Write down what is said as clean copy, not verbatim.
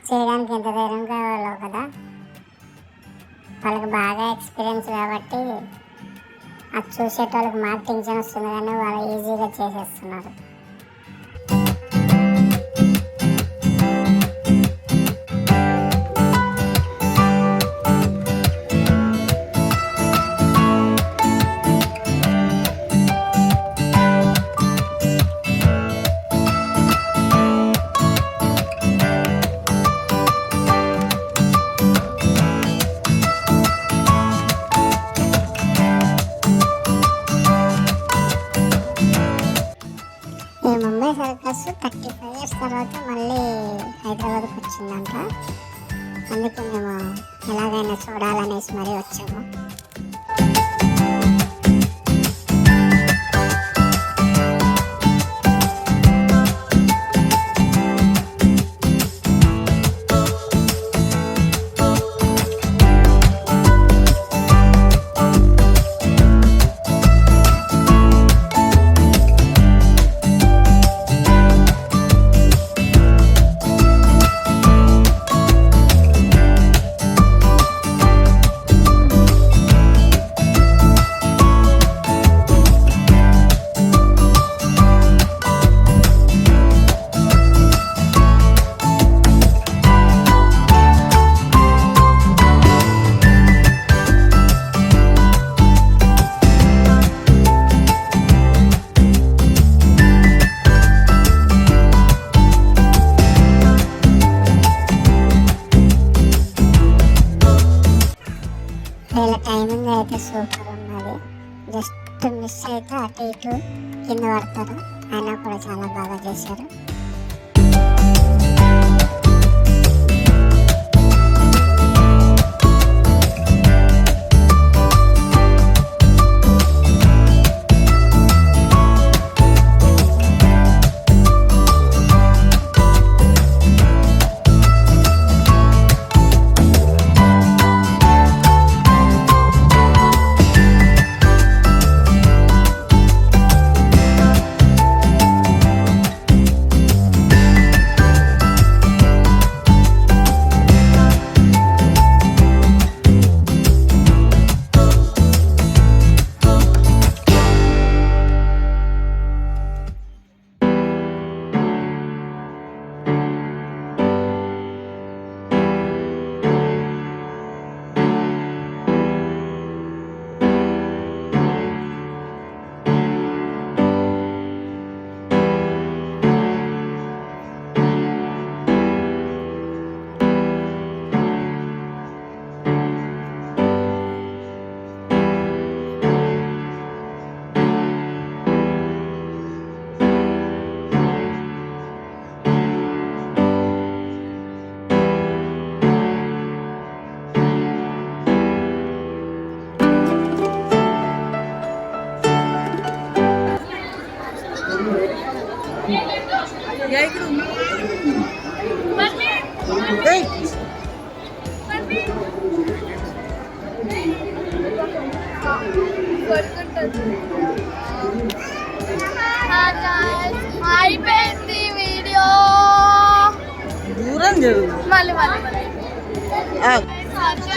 చేయడానికి ఎంత ధైర్యం కావాలో కదా. వాళ్ళకి బాగా ఎక్స్పీరియన్స్ కాబట్టి అది చూసేటోళ్ళకి మాకు టెన్షన్ వస్తుంది, కానీ వాళ్ళు ఈజీగా చేసేస్తున్నారు. ముంబై సర్కస్ 35 years తర్వాత మళ్ళీ హైదరాబాద్కి వచ్చిందంట. అందుకే మేము ఎలాగైనా చూడాలనేసి మరీ వచ్చాము. వీళ్ళ టైమింగ్ అయితే సూపర్ ఉన్నది. జస్ట్ మిస్ అయితే అటు ఇటు కింద పడతారు, అయినా కూడా చాలా బాగా చేశారు. అయిపోయింది వీడియో. చూడు మళ్ళీ మళ్ళీ మళ్ళీ ఆ. సర్చ్